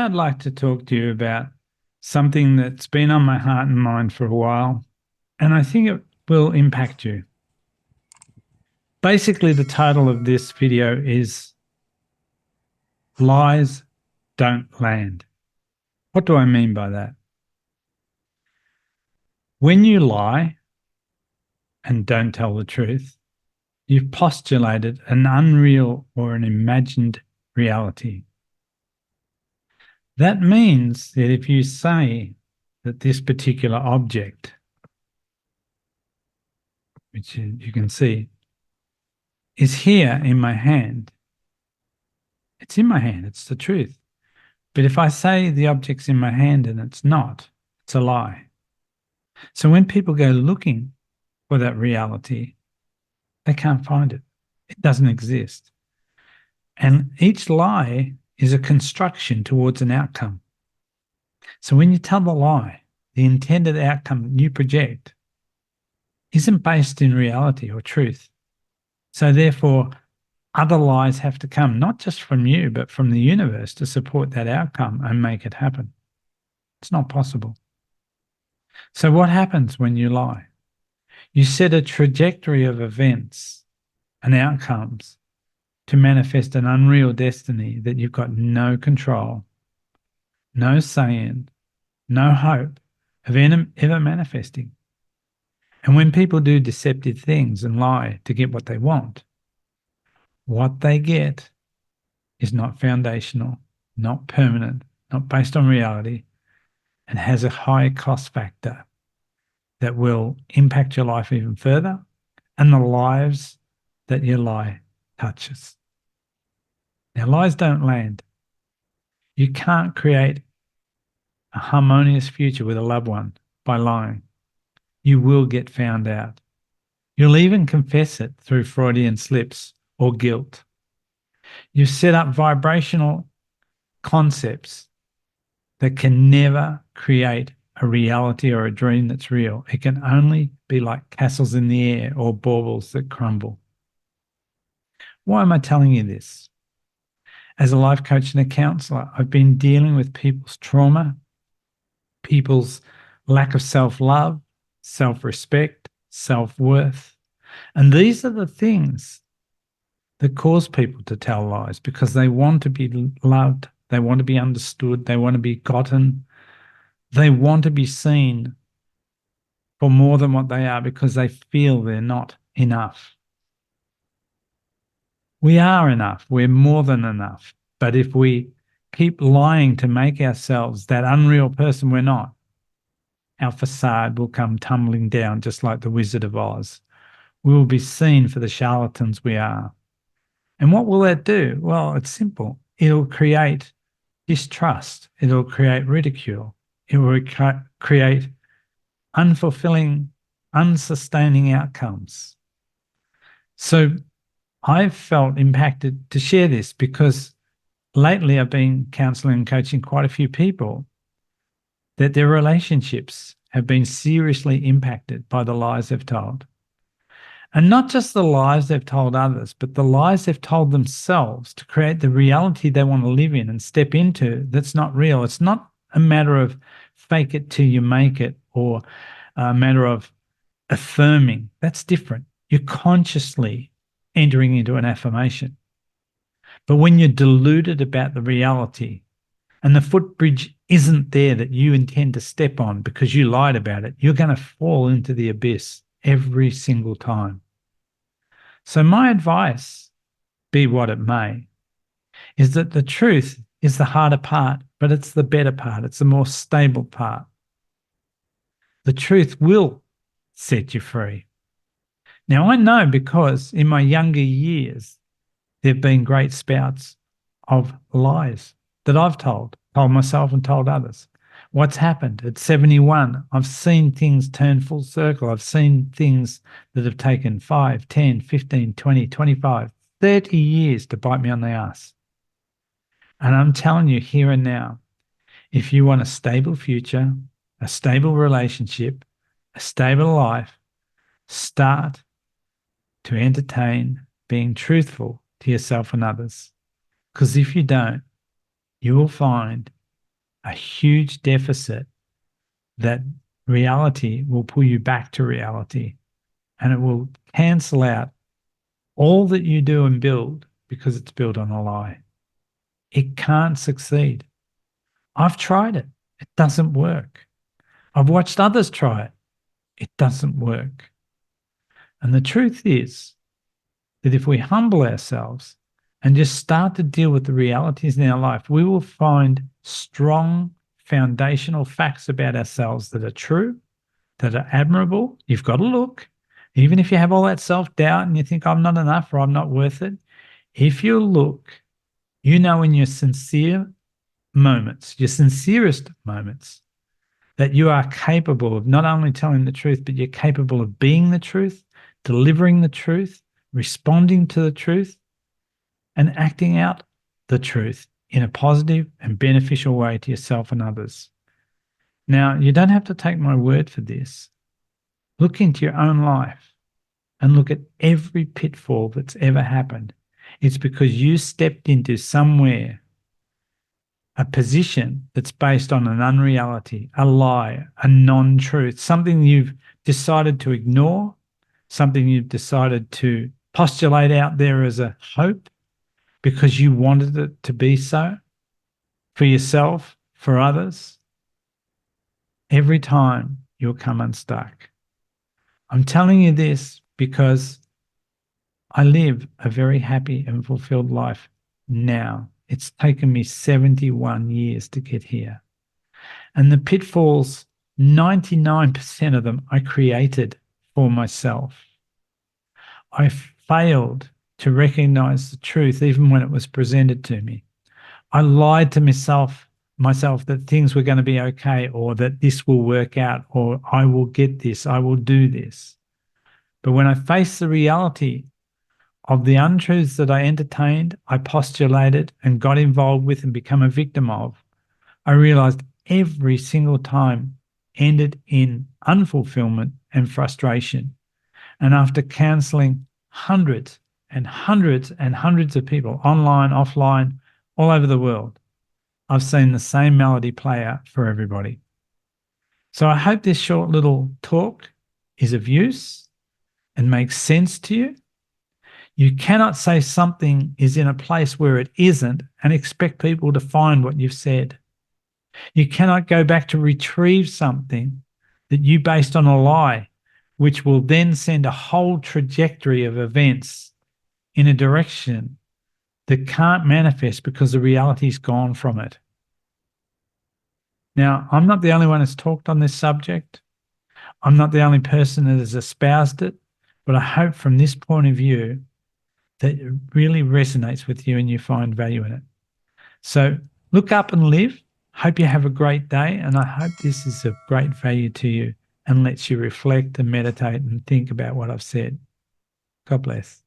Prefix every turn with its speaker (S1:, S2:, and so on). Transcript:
S1: I'd like to talk to you about something that's been on my heart and mind for a while, and I think it will impact you. Basically, the title of this video is Lies Don't Land. What do I mean by that? When you lie and don't tell the truth, you've postulated an unreal or an imagined reality. That means that if you say that this particular object, which you can see, is here in my hand, it's in my hand, it's the truth. But if I say the object's in my hand and it's not, it's a lie. So when people go looking for that reality, they can't find it. It doesn't exist. And each lie is a construction towards an outcome. So when you tell the lie, the intended outcome you project isn't based in reality or truth. So therefore, other lies have to come, not just from you, but from the universe to support that outcome and make it happen. It's not possible. So what happens when you lie? You set a trajectory of events and outcomes to manifest an unreal destiny that you've got no control, no say in, no hope of ever manifesting. And when people do deceptive things and lie to get what they want, what they get is not foundational, not permanent, not based on reality, and has a high cost factor that will impact your life even further and the lives that your lie touches. Now, lies don't land. You can't create a harmonious future with a loved one by lying. You will get found out. You'll even confess it through Freudian slips or guilt. You've set up vibrational concepts that can never create a reality or a dream that's real. It can only be like castles in the air or baubles that crumble. Why am I telling you this? As a life coach and a counselor, I've been dealing with people's trauma, people's lack of self-love, self-respect, self-worth. And these are the things that cause people to tell lies because they want to be loved, they want to be understood, they want to be gotten, they want to be seen for more than what they are because they feel they're not enough. We are enough. We're more than enough. But if we keep lying to make ourselves that unreal person we're not, our facade will come tumbling down just like the Wizard of Oz. We will be seen for the charlatans we are. And what will that do? Well, it's simple. It'll create distrust. It'll create ridicule. It will create unfulfilling, unsustaining outcomes. So I've felt impacted to share this because lately I've been counseling and coaching quite a few people that their relationships have been seriously impacted by the lies they've told. And not just the lies they've told others, but the lies they've told themselves to create the reality they want to live in and step into that's not real. It's not a matter of fake it till you make it or a matter of affirming. That's different. You're consciously entering into an affirmation. But when you're deluded about the reality and the footbridge isn't there that you intend to step on because you lied about it, you're going to fall into the abyss every single time. So my advice, be what it may, is that the truth is the harder part, but it's the better part. It's the more stable part. The truth will set you free. Now, I know because in my younger years, there have been great spouts of lies that I've told myself and told others. What's happened at 71? I've seen things turn full circle. I've seen things that have taken 5, 10, 15, 20, 25, 30 years to bite me on the ass. And I'm telling you here and now, if you want a stable future, a stable relationship, a stable life, start to entertain being truthful to yourself and others. Because if you don't, you will find a huge deficit, that reality will pull you back to reality, and it will cancel out all that you do and build because it's built on a lie. It can't succeed. I've tried it. It doesn't work. I've watched others try it. It doesn't work. And the truth is that if we humble ourselves and just start to deal with the realities in our life, we will find strong foundational facts about ourselves that are true, that are admirable. You've got to look. Even if you have all that self-doubt and you think I'm not enough or I'm not worth it, if you look, you know in your sincere moments, your sincerest moments, that you are capable of not only telling the truth, but you're capable of being the truth, delivering the truth, responding to the truth, and acting out the truth in a positive and beneficial way to yourself and others. Now, you don't have to take my word for this. Look into your own life and look at every pitfall that's ever happened. It's because you stepped into somewhere, a position that's based on an unreality, a lie, a non-truth, something you've decided to ignore, something you've decided to postulate out there as a hope because you wanted it to be so for yourself, for others. Every time you'll come unstuck. I'm telling you this because I live a very happy and fulfilled life now. It's taken me 71 years to get here. And the pitfalls, 99% of them I created for myself. I failed to recognize the truth even when it was presented to me. I lied to myself that things were going to be okay, or that this will work out, or I will get this, I will do this. But when I faced the reality of the untruths that I entertained, I postulated and got involved with and become a victim of, I realized every single time ended in unfulfillment and frustration. And after counseling hundreds and hundreds and hundreds of people, online, offline, all over the world, I've seen the same melody play out for everybody. So I hope this short little talk is of use and makes sense to you. You cannot say something is in a place where it isn't and expect people to find what you've said. You cannot go back to retrieve something that you based on a lie, which will then send a whole trajectory of events in a direction that can't manifest because the reality's gone from it. Now, I'm not the only one who's talked on this subject. I'm not the only person that has espoused it, but I hope from this point of view that it really resonates with you and you find value in it. So look up and live. Hope you have a great day, and I hope this is of great value to you and lets you reflect and meditate and think about what I've said. God bless.